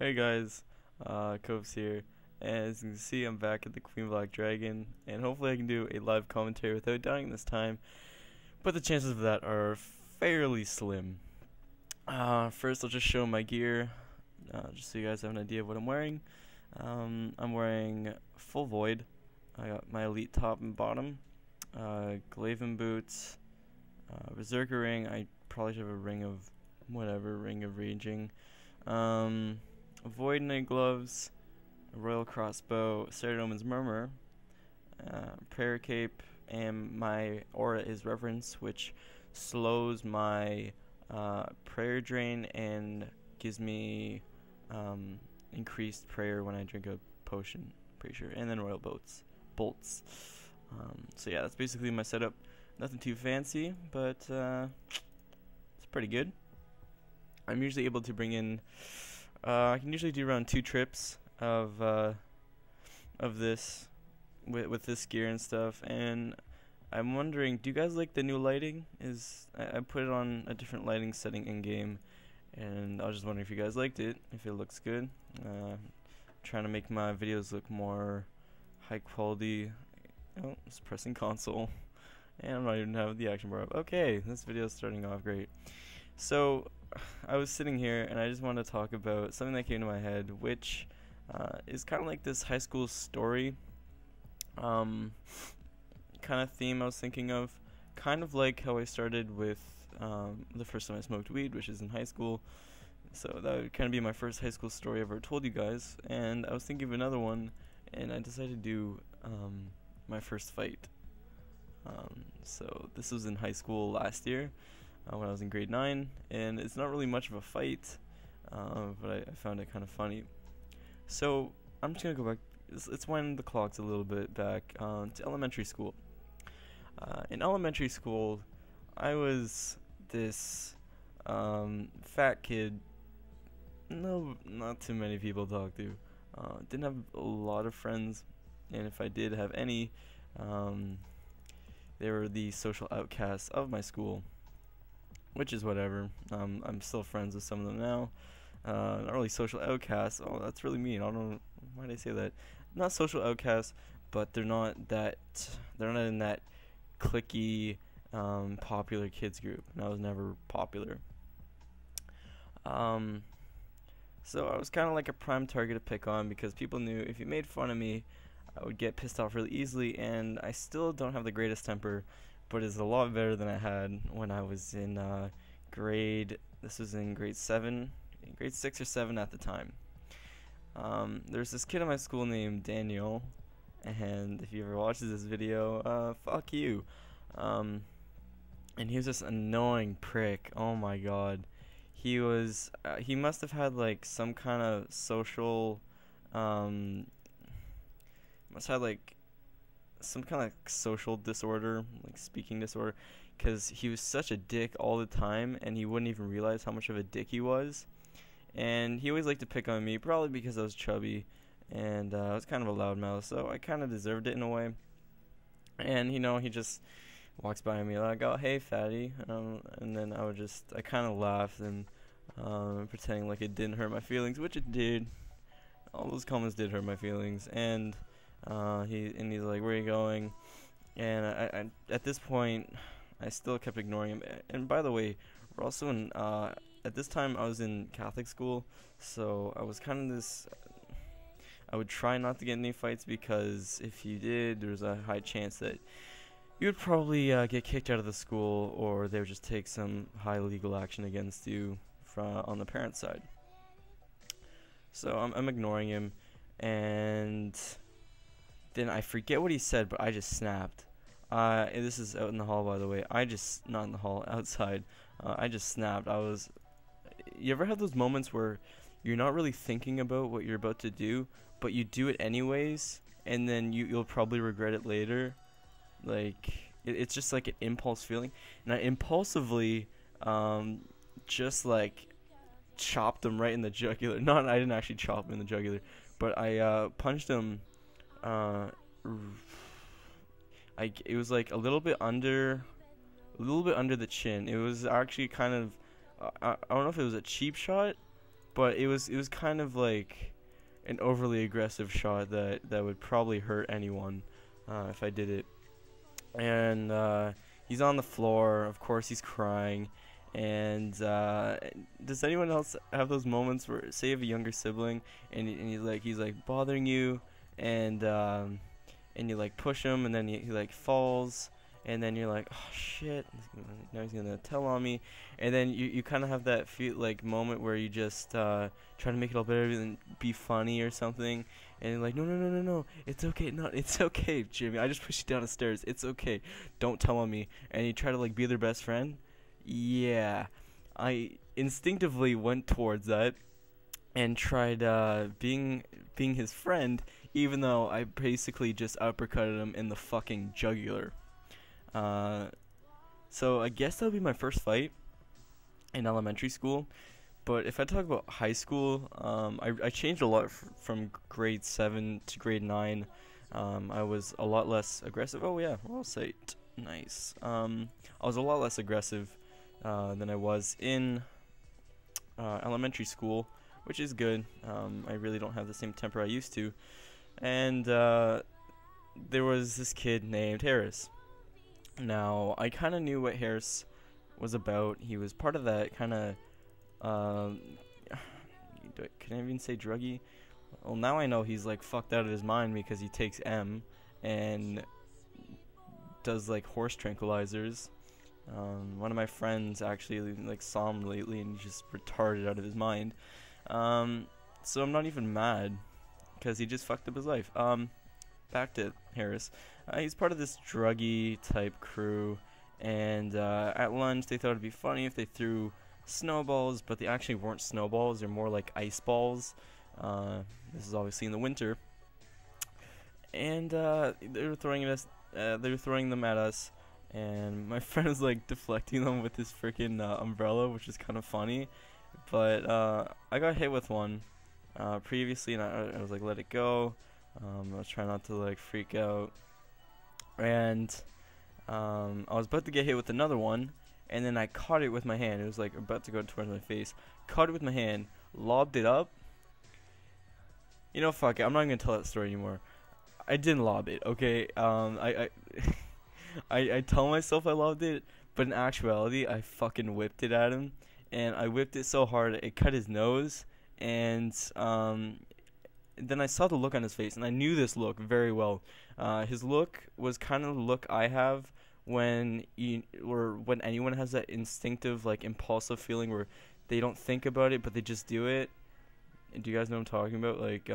Hey guys, Coves here, and as you can see, I'm back at the Queen Black Dragon, and hopefully I can do a live commentary without dying this time, but the chances of that are fairly slim. First I'll just show my gear, just so you guys have an idea of what I'm wearing. I'm wearing full void. I got my elite top and bottom, Glaven boots, Berserker ring. I probably should have a ring of whatever, ring of raging. Void Knight gloves, a royal crossbow, Saradomin's murmur, prayer cape, and my aura is reverence, which slows my prayer drain and gives me increased prayer when I drink a potion, pretty sure, and then royal bolts. So yeah, that's basically my setup. Nothing too fancy, but it's pretty good. I'm usually able to bring in I can usually do around 2 trips of this with this gear and stuff. And I'm wondering, do you guys like the new lighting? I put it on a different lighting setting in game, and I was just wondering if you guys liked it, if it looks good. Trying to make my videos look more high quality. Oh, it's pressing console, and I'm not even having the action bar up. Okay, this video is starting off great. So I was sitting here and I just wanted to talk about something that came to my head, which is kind of like this high school story kind of theme I was thinking of, kind of like how I started with the first time I smoked weed, which is in high school. So that would kind of be my first high school story I ever told you guys, and I was thinking of another one, and I decided to do my first fight. So this was in high school last year, when I was in grade 9, and it's not really much of a fight, but I found it kind of funny. So I'm just gonna go back. Let's wind the clocks a little bit back to elementary school. In elementary school, I was this fat kid. No, not too many people to talk to. Didn't have a lot of friends, and if I did have any, they were the social outcasts of my school. Which is whatever. I'm still friends with some of them now. Not really social outcasts. Oh, that's really mean. I don't know why did I say that. Not social outcasts, but they're not in that cliquey, popular kids group. And I was never popular. So I was kind of like a prime target to pick on because people knew if you made fun of me, I would get pissed off really easily. And I still don't have the greatest temper, but it's a lot better than I had when I was in this was in grade 7, grade 6 or 7 at the time. There's this kid in my school named Daniel, and if he ever watches this video, fuck you. And he was this annoying prick. Oh my god. He must have had like some kind of social, some kind of social disorder, like speaking disorder, because he was such a dick all the time, and he wouldn't even realize how much of a dick he was. And he always liked to pick on me, probably because I was chubby, and I was kind of a loudmouth, so I kind of deserved it in a way. And he just walks by me like, "Oh, hey, fatty," and then I kind of laughed and pretending like it didn't hurt my feelings, which it did. All those comments did hurt my feelings, and he's like, "Where are you going?" And I at this point, I still kept ignoring him. And by the way, we're also in at this time I was in Catholic school, so I was kind of this. I would try not to get in any fights because if you did, there was a high chance that you would probably get kicked out of the school, or they would just take some high legal action against you on the parent side. So I'm ignoring him, and then I forget what he said, but I just snapped. And this is out in the hall, by the way. Not in the hall, outside. I just snapped. You ever have those moments where you're not really thinking about what you're about to do, but you do it anyways, and then you'll probably regret it later? Like, it's just like an impulse feeling. And I impulsively, just like, chopped him right in the jugular. I didn't actually chop him in the jugular, but I punched him. It was like a little bit under the chin. It was actually kind of I don't know if it was a cheap shot, but it was kind of like an overly aggressive shot that would probably hurt anyone if I did it. And he's on the floor. Of course, he's crying. And does anyone else have those moments where, say, you have a younger sibling and he's like bothering you, and you like push him, and then he like falls, and then you're like, oh shit, now he's gonna tell on me, and then you kind of have that like moment where you just try to make it all better and be funny or something, and you're like, no, it's okay, it's okay, Jimmy, I just pushed you down the stairs, it's okay, don't tell on me, and you try to like be their best friend. Yeah, I instinctively went towards that and tried being his friend, even though I basically just uppercutted him in the fucking jugular. So I guess that would be my first fight in elementary school. But if I talk about high school, I changed a lot from grade 7 to grade 9. I was a lot less aggressive. Oh yeah, well say it. Nice. I was a lot less aggressive than I was in elementary school, which is good. I really don't have the same temper I used to. And there was this kid named Harris. Now, I kind of knew what Harris was about. He was part of that kind of, can I even say druggy? Well, now I know he's like fucked out of his mind because he takes M and does like horse tranquilizers. One of my friends actually like saw him lately and he's just retarded out of his mind. So I'm not even mad because he just fucked up his life. Back to Harris. He's part of this druggy type crew, and at lunch they thought it'd be funny if they threw snowballs, but they actually weren't snowballs. They're more like ice balls. This is obviously in the winter, and they were throwing them at us. And my friend was like deflecting them with his freaking umbrella, which is kind of funny. But I got hit with one previously, and I was like, let it go. I was trying not to like freak out. And I was about to get hit with another one, and then I caught it with my hand. It was like about to go towards my face. Caught it with my hand, lobbed it up. You know, fuck it. I'm not even gonna tell that story anymore. I didn't lob it, okay? I tell myself I loved it, but in actuality, I fucking whipped it at him, and I whipped it so hard it cut his nose, and then I saw the look on his face, and I knew this look very well. His look was kind of the look I have when when anyone has that instinctive, like, impulsive feeling where they don't think about it, but they just do it. And do you guys know what I'm talking about? Like,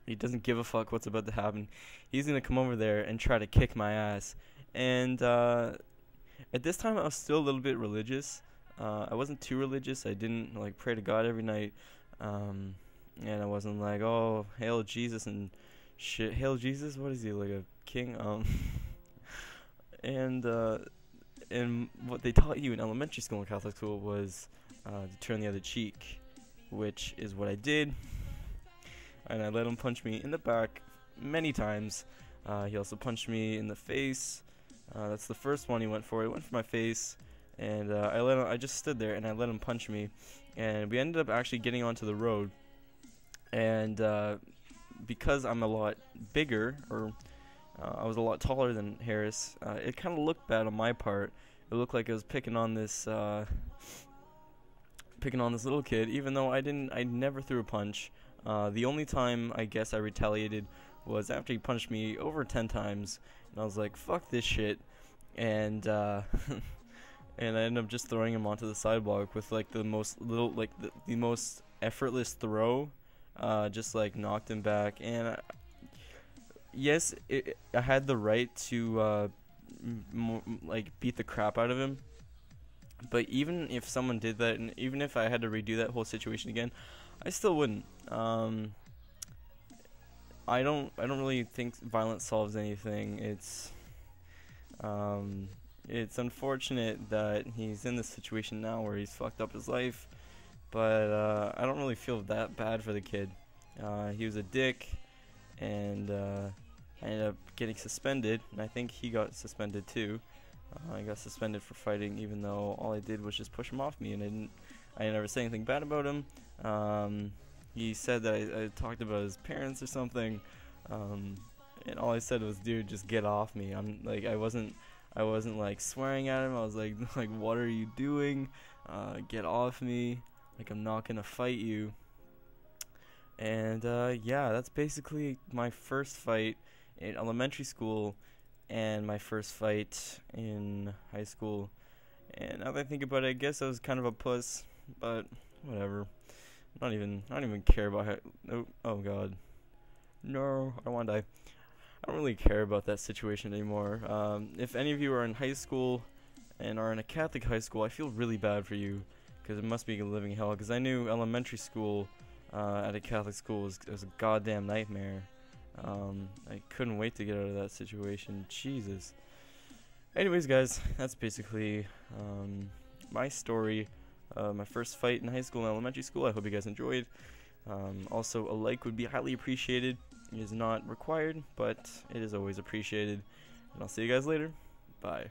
he doesn't give a fuck what's about to happen. He's gonna come over there and try to kick my ass. And at this time, I was still a little bit religious. I wasn't too religious. I didn't like pray to God every night. And I wasn't like, oh, hail Jesus and shit. Hail Jesus? What is he, like a king? And what they taught you in elementary school and Catholic school was to turn the other cheek, which is what I did. And I let him punch me in the back many times. He also punched me in the face. That's the first one he went for. He went for my face, and I just stood there and I let him punch me. And we ended up actually getting onto the road. And because I'm a lot bigger, or I was a lot taller than Harris, it kind of looked bad on my part. It looked like I was picking on this little kid, even though I never threw a punch. The only time I guess I retaliated was after he punched me over 10 times, and I was like, fuck this shit, and and I ended up just throwing him onto the sidewalk with like the most effortless throw, just like knocked him back. And yes, I had the right to like beat the crap out of him, but even if someone did that, and even if I had to redo that whole situation again, I still wouldn't. I don't really think violence solves anything. It's unfortunate that he's in this situation now where he's fucked up his life, but I don't really feel that bad for the kid. He was a dick, and I ended up getting suspended, and I think he got suspended too. I got suspended for fighting, even though all I did was just push him off me, and I never said anything bad about him. He said that I talked about his parents or something, and all I said was, "Dude, just get off me." I'm like, I wasn't like swearing at him. I was like, like, what are you doing? Get off me! Like, I'm not gonna fight you. And yeah, that's basically my first fight in elementary school, and my first fight in high school. And now that I think about it, I guess I was kind of a puss, but whatever. I don't even care about how. Oh God, no! I don't want to die. I don't really care about that situation anymore. If any of you are in high school and are in a Catholic high school, I feel really bad for you, because it must be a living hell. Because I knew elementary school at a Catholic school was a goddamn nightmare. I couldn't wait to get out of that situation. Jesus. Anyways, guys, that's basically my story. My first fight in high school and elementary school. I hope you guys enjoyed. Also, a like would be highly appreciated. It is not required, but it is always appreciated. And I'll see you guys later. Bye.